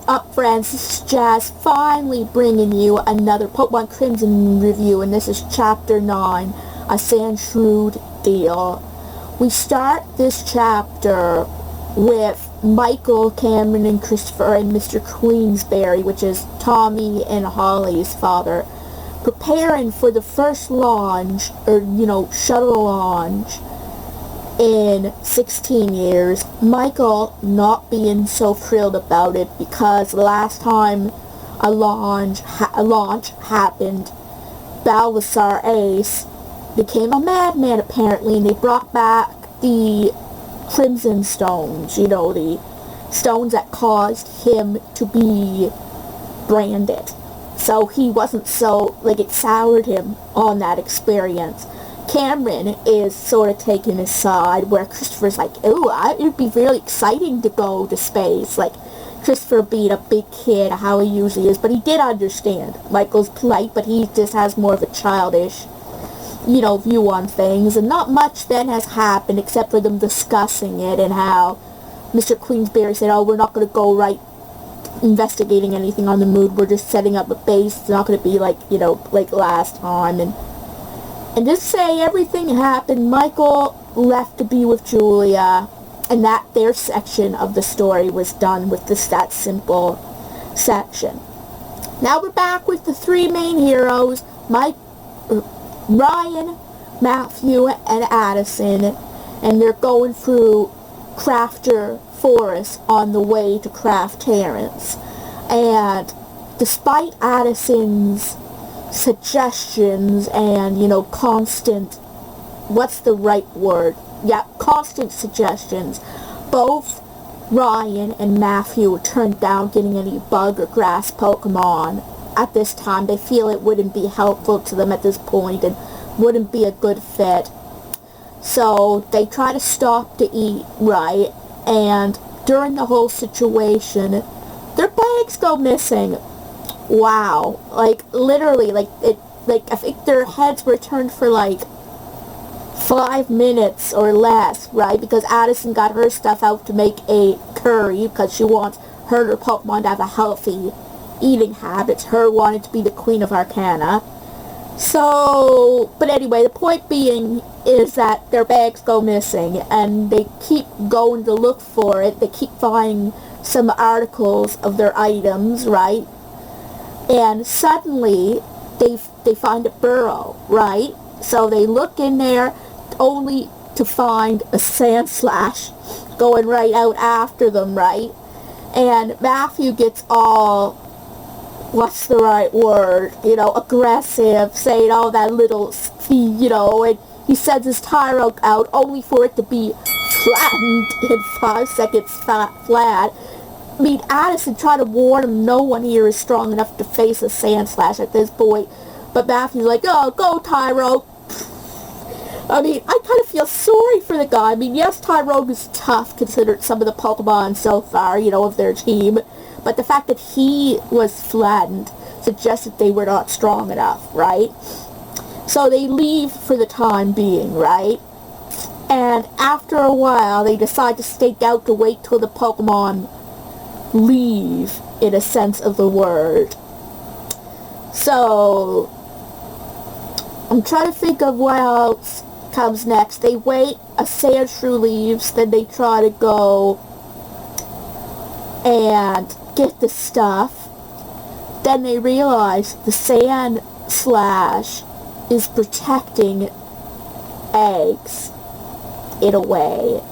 up, friends? This is Jazz, finally bringing you another Pokemon Crimson review, and this is Chapter 9, a Sandshrew'd deal. We start this chapter with Michael, Cameron, and Christopher, and Mr. Queensberry, which is Tommy and Holly's father, preparing for the first launch, or, shuttle launch in 16 years. Michael not being so thrilled about it because last time a launch happened, Balthazar Ace became a madman apparently, and they brought back the Crimson Stones, the stones that caused him to be branded. So he wasn't so, it soured him on that experience. Cameron is sort of taking his side, where Christopher's like, oh, it would be really exciting to go to space. Christopher being a big kid, how he usually is, but he did understand. Michael's polite, but he just has more of a childish, view on things, and not much then has happened except for them discussing it, and how Mr. Queensberry said, oh, we're not going to go right investigating anything on the moon, we're just setting up a base, it's not going to be like last time, and just say everything happened. Michael left to be with Julia, and that their section of the story was done with that simple section. Now we're back with the three main heroes, Ryan, Matthew, and Addison, and they're going through Crafter Forest on the way to Craft Terrace. And despite Addison's suggestions and, constant, constant suggestions, both Ryan and Matthew turned down getting any bug or grass Pokemon at this time. They feel it wouldn't be helpful to them at this point and wouldn't be a good fit. So they try to stop to eat, right? And during the whole situation, their bags go missing. Wow. Literally, I think their heads were turned for 5 minutes or less, right? Because Addison got her stuff out to make a curry because she wants her Pokemon to have a healthy eating habits. Her wanted to be the Queen of Arcana. So, but anyway, the point being is that their bags go missing, and they keep going to look for it. They keep finding some articles of their items, right? And suddenly, they find a burrow, right? So they look in there, only to find a Sandslash going right out after them, right? And Matthew gets all, what's the right word, aggressive, saying all that little, and he sends his Tyro out only for it to be flattened in 5 seconds flat. I mean, Addison tried to warn him no one here is strong enough to face a Sandslash at this point, but Matthew's like, oh, go Tyro. I mean, I kind of feel sorry for the guy. I mean, yes, Tyrone is tough considered some of the Pokemon so far, of their team. But the fact that he was flattened suggests that they were not strong enough, right? So they leave for the time being, right? And after a while, they decide to stake out to wait till the Pokemon leave, in a sense of the word. So I'm trying to think of what else comes next. They wait, a Sandshrew leaves, then they try to go and get the stuff. Then they realize the Sandslash is protecting eggs in a way.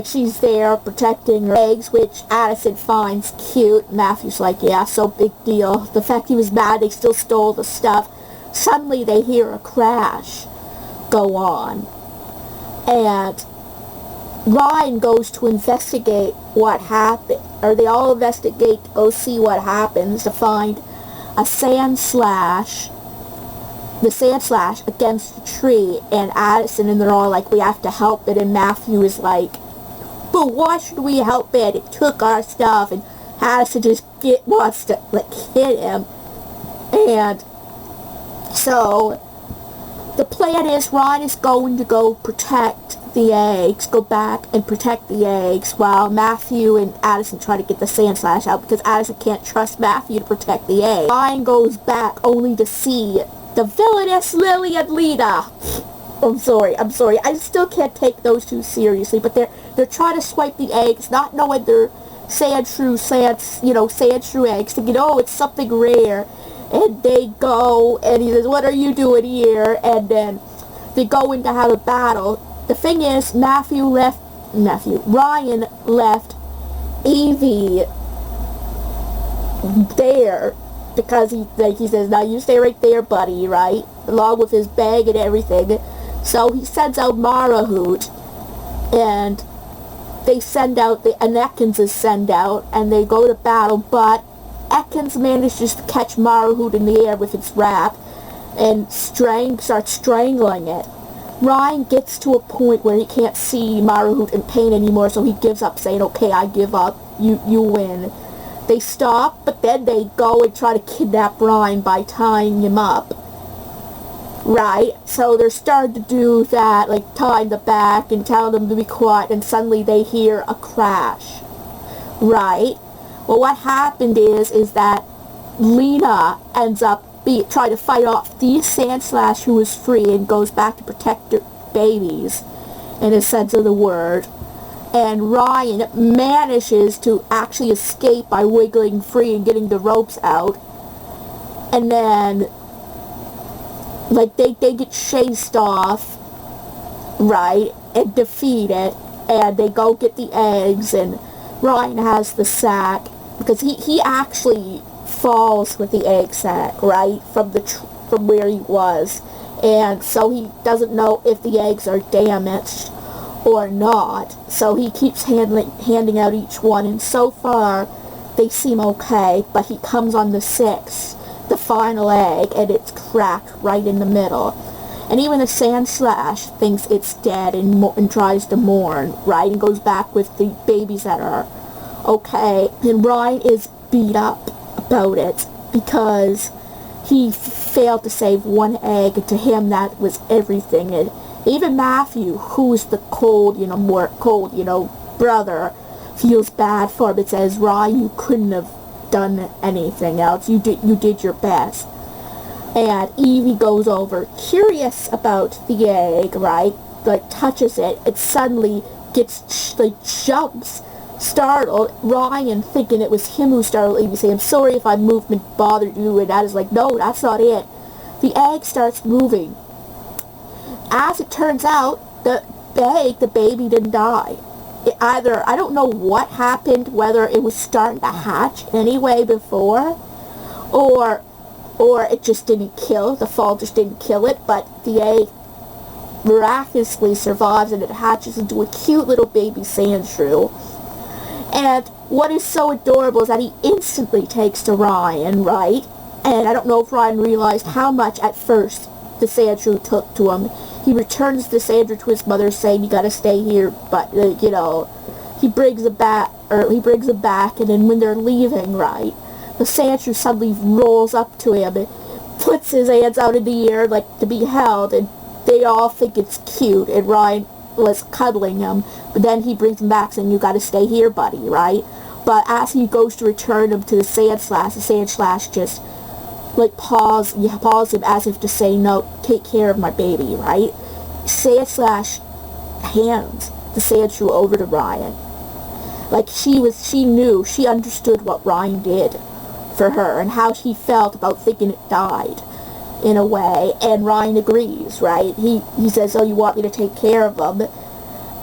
She's there protecting her eggs, which Addison finds cute. Matthew's like, yeah, so big deal. The fact he was mad they still stole the stuff. Suddenly they hear a crash go on, and Ryan goes to investigate what happened, or they all investigate to go see what happens, to find a Sandslash, the Sandslash against the tree, and Addison, and they're all like, we have to help it, and Matthew is like, but why should we help it? It took our stuff, and Addison just wants to hit him, and so the plan is Ryan is going to go protect the eggs, go back and protect the eggs, while Matthew and Addison try to get the Sandslash out because Addison can't trust Matthew to protect the egg. Ryan goes back only to see the villainous Lily and Lena. I'm sorry. I still can't take those two seriously, but they're trying to swipe the eggs, not knowing they're Sandshrew'd eggs, thinking, oh, it's something rare. And they go, and he says, what are you doing here? And then they go in to have a battle. The thing is, Ryan left Evie there because he says, now you stay right there, buddy, right? Along with his bag and everything. So he sends out Marahute, and they send out, and Ekans is sent out, and they go to battle, but Ekans manages to catch Marahute in the air with its wrap, and starts strangling it. Ryan gets to a point where he can't see Marahute in pain anymore, so he gives up, saying, okay, I give up, you win. They stop, but then they go and try to kidnap Ryan by tying him up. Right? So they're starting to do that, like tying the back and telling them to be quiet, and suddenly they hear a crash. Right? Well, what happened is that Lena ends up trying to fight off the Sandslash, who is free and goes back to protect her babies, in a sense of the word. And Ryan manages to actually escape by wiggling free and getting the ropes out. And then, like, they get chased off, right, and defeated, and they go get the eggs, and Ryan has the sack, because he actually falls with the egg sack, right, from where he was, and so he doesn't know if the eggs are damaged or not, so he keeps handing out each one, and so far they seem okay, but he comes on the sixth, the final egg, and it's cracked right in the middle. And even the Sandslash thinks it's dead and tries to mourn, right, and goes back with the babies that are okay. And Ryan is beat up about it because he failed to save one egg, and to him that was everything. And even Matthew, who's the more cold, brother, feels bad for him. It says, Ryan, you couldn't have done anything else. You did your best. And Evie goes over, curious about the egg, right? Like, touches it, and suddenly jumps, startled. Ryan, thinking it was him who startled Evie, saying, I'm sorry if my movement bothered you, and that is like, no, that's not it. The egg starts moving. As it turns out, the baby didn't die. I don't know what happened, whether it was starting to hatch anyway before, or it just didn't kill, the fall just didn't kill it, but the egg miraculously survives, and it hatches into a cute little baby Sandshrew'd. And what is so adorable is that he instantly takes to Ryan, right? And I don't know if Ryan realized how much at first the Sandshrew'd took to him. He returns the Sandshrew'd to his mother, saying, you gotta stay here, but, he brings it back, and then when they're leaving, right, the Sandshrew'd suddenly rolls up to him and puts his hands out in the air, like, to be held, and they all think it's cute, and Ryan was cuddling him, but then he brings him back, saying, you gotta stay here, buddy, right? But as he goes to return him to the Sandslash just, like, pause him as if to say, no, take care of my baby, right? Sandslash hands the Sandshrew'd over to Ryan. Like, she understood what Ryan did for her and how she felt about thinking it died, in a way, and Ryan agrees, right? He says, oh, you want me to take care of him?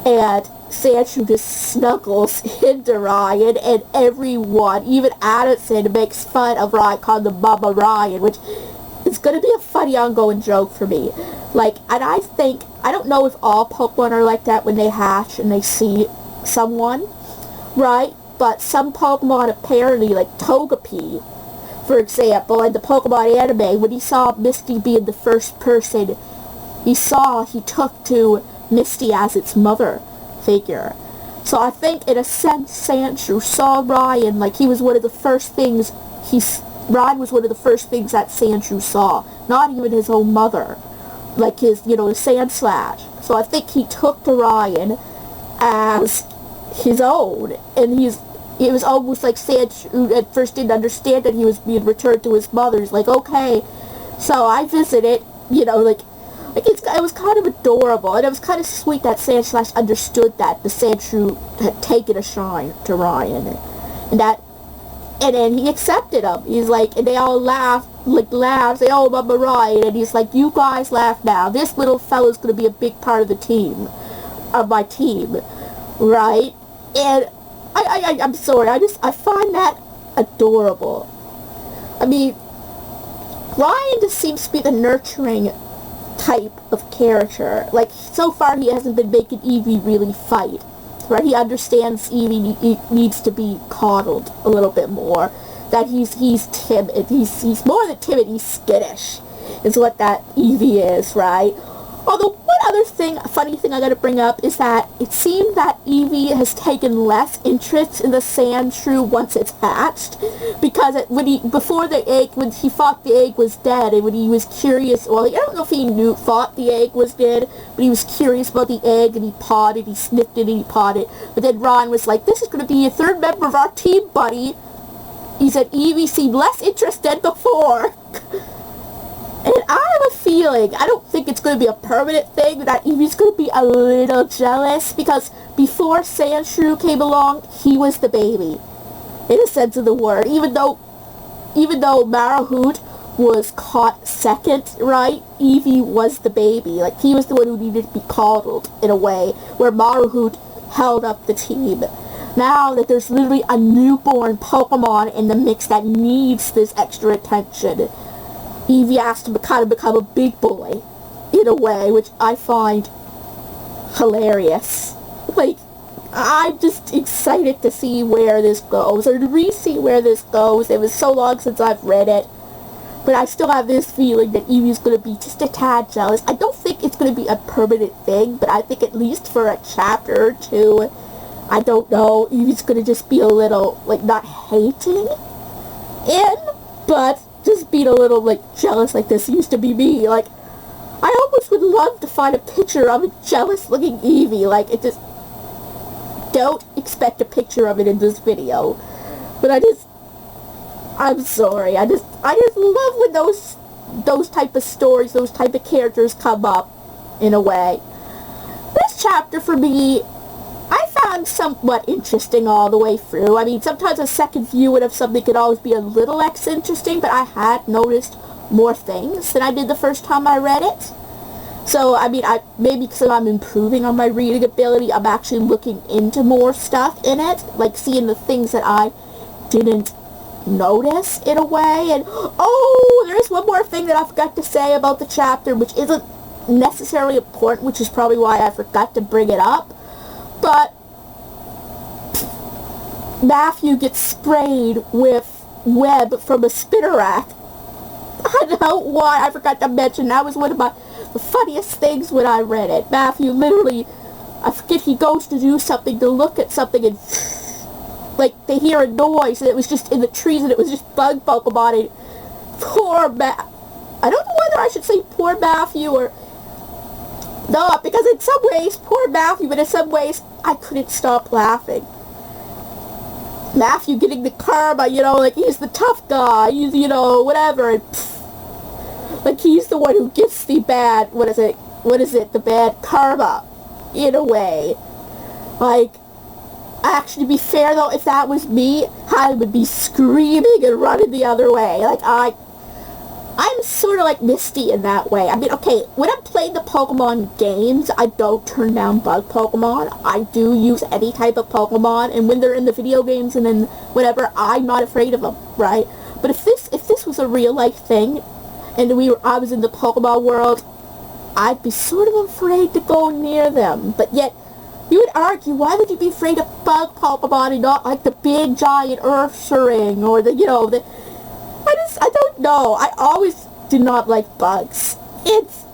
And Sandshrew'd just snuggles into Ryan, and everyone, even Addison, makes fun of Ryan, calling him Mama Ryan, which is going to be a funny ongoing joke for me. Like, and I don't know if all Pokemon are like that when they hatch and they see someone, right? But some Pokemon apparently, like Togepi, for example, in the Pokemon anime, when he saw Misty being the first person he took to Misty as its mother figure. So I think, in a sense, Sandshrew'd saw Ryan, like, he was one of the first things, Ryan was one of the first things that Sandshrew'd saw, not even his own mother, like his, the Sandslash. So I think he took to Ryan as his own, and it was almost like Sandshrew'd at first didn't understand that he was being returned to his mother. He's like, okay, so I visited, it was kind of adorable, and it was kind of sweet that Sandslash understood that the Sandshrew'd had taken a shine to Ryan, and then he accepted him. He's like, and they all laugh, say, oh, Mama Ryan, and he's like, you guys laugh now. This little fella's going to be a big part of my team, right? And I'm sorry, I find that adorable. I mean, Ryan just seems to be the nurturing type of character. Like, so far he hasn't been making Eevee really fight, right? He understands Eevee needs to be coddled a little bit more. That he's timid. He's more than timid, he's skittish, is what that Eevee is, right? Although, one other funny thing I gotta bring up is that it seemed that Eevee has taken less interest in the Sandshrew'd once it's hatched, because when he thought the egg was dead, and when he was curious, well, I don't know if he thought the egg was dead, but he was curious about the egg, and he pawed it, he sniffed it, and he pawed it, but then Ron was like, this is gonna be a third member of our team, buddy. He said Eevee seemed less interested before. And I have a feeling, I don't think it's going to be a permanent thing, that Eevee's going to be a little jealous, because before Sandshrew'd came along, he was the baby, in a sense of the word. Even though Marahute was caught second, right, Eevee was the baby. Like, he was the one who needed to be coddled, in a way, where Marahute held up the team. Now that there's literally a newborn Pokemon in the mix that needs this extra attention, Eevee has to kind of become a big boy, in a way, which I find hilarious. Like, I'm just excited to see where this goes, or to re-see where this goes. It was so long since I've read it, but I still have this feeling that Eevee's going to be just a tad jealous. I don't think it's going to be a permanent thing, but I think at least for a chapter or two, I don't know, Eevee's going to just be a little, like, not hating but just being a little, like, jealous, like this used to be me. Like, I almost would love to find a picture of a jealous-looking Eevee. Like, it just, don't expect a picture of it in this video. But I'm sorry, I just love when those type of stories, those type of characters come up, in a way. This chapter, for me, I found somewhat interesting all the way through. I mean, sometimes a second viewing of something could always be a little less interesting, but I had noticed more things than I did the first time I read it. So, I mean, maybe because I'm improving on my reading ability, I'm actually looking into more stuff in it, like seeing the things that I didn't notice, in a way. And, oh, there's one more thing that I forgot to say about the chapter, which isn't necessarily important, which is probably why I forgot to bring it up. But Matthew gets sprayed with web from a spinnerack. I don't know why I forgot to mention. That was one of the funniest things when I read it. Matthew literally, I forget, he goes to do something, to look at something, and like they hear a noise, and it was just in the trees, and it was just bug Pokemon. And poor I don't know whether I should say poor Matthew or no, because in some ways, poor Matthew, but in some ways, I couldn't stop laughing. Matthew getting the karma, like he's the tough guy, he's, whatever, and like he's the one who gets the bad, the bad karma, in a way. Like, actually, to be fair though, if that was me, I would be screaming and running the other way. Like, I'm sort of like Misty in that way. I mean, okay, when I'm playing the Pokemon games, I don't turn down bug Pokemon. I do use any type of Pokemon, and when they're in the video games and then whatever, I'm not afraid of them, right? But if this was a real life thing, and I was in the Pokemon world, I'd be sort of afraid to go near them. But yet, you would argue, why would you be afraid of bug Pokemon and not like the big giant Ursaring or I don't know. I always did not like bugs. If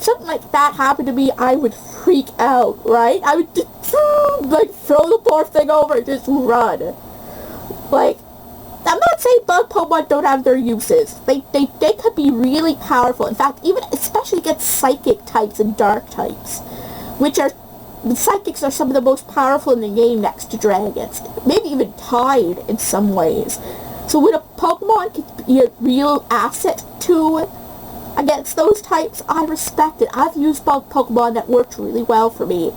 something like that happened to me, I would freak out, right? I would just, like, throw the poor thing over and just run. Like, I'm not saying bug Pokemon don't have their uses. They could be really powerful. In fact, even especially against psychic types and dark types, which are, psychics are some of the most powerful in the game next to dragons. Maybe even tied in some ways. So when a Pokemon can be a real asset to against those types, I respect it. I've used bug Pokemon that worked really well for me.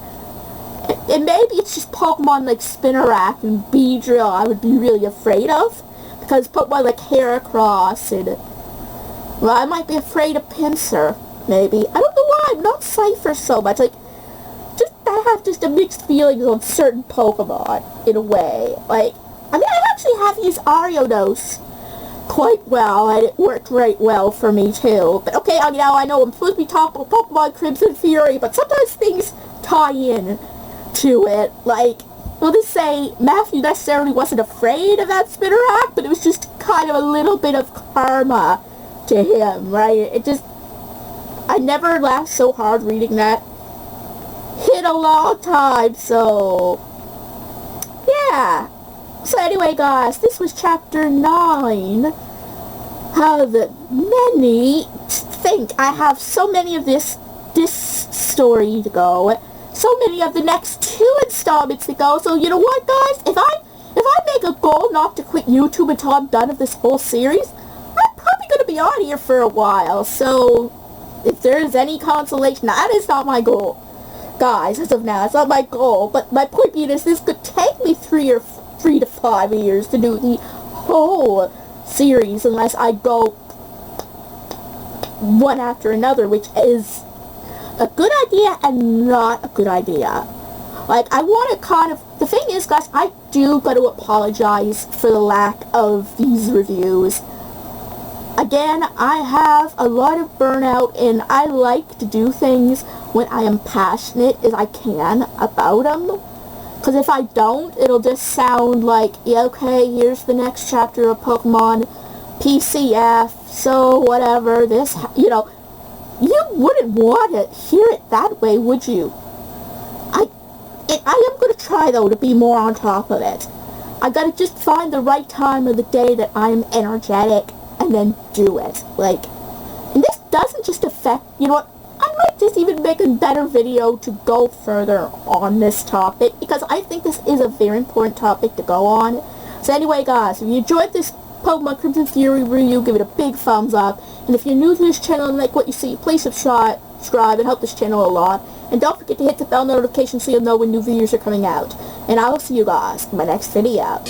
And maybe it's just Pokemon like Spinarak and Beedrill I would be really afraid of. Because Pokemon like Heracross and... well, I might be afraid of Pinsir, maybe. I don't know why, I'm not Cypher so much. Like, just, I have just a mixed feelings on certain Pokemon, in a way. Like, I mean, I actually have used Ariados quite well, and it worked right well for me, too. But, okay, now I know I'm supposed to be talking about Pokemon Crimson Fury, but sometimes things tie in to it. Like, we'll just say Matthew necessarily wasn't afraid of that Spinarak, but it was just kind of a little bit of karma to him, right? It just... I never laughed so hard reading that in a long time, so... yeah. So anyway, guys, this was chapter 9 of many. Think I have so many of this story to go, so many of the next 2 installments to go. So you know what, guys? If I make a goal not to quit YouTube until I'm done with this whole series, I'm probably going to be on here for a while. So if there's any consolation, that is not my goal, guys. As of now, it's not my goal. But my point being is, this could take me 3 to 5 years to do the whole series unless I go one after another, which is a good idea and not a good idea. Like, I want to kind of... the thing is, guys, I do got to apologize for the lack of these reviews. Again, I have a lot of burnout, and I like to do things when I am passionate as I can about them. Because if I don't, it'll just sound like, yeah, okay, here's the next chapter of Pokemon PCF, so whatever, this, you know, you wouldn't want to hear it that way, would you? I am going to try, though, to be more on top of it. I got to just find the right time of the day that I'm energetic, and then do it. Like, and this doesn't just affect, you know what, I might just even make a better video to go further on this topic, because I think this is a very important topic to go on. So anyway, guys, if you enjoyed this Pokemon Crimson Fury review, give it a big thumbs up. And if you're new to this channel and like what you see, please subscribe and help this channel a lot. And don't forget to hit the bell notification so you'll know when new videos are coming out. And I will see you guys in my next video.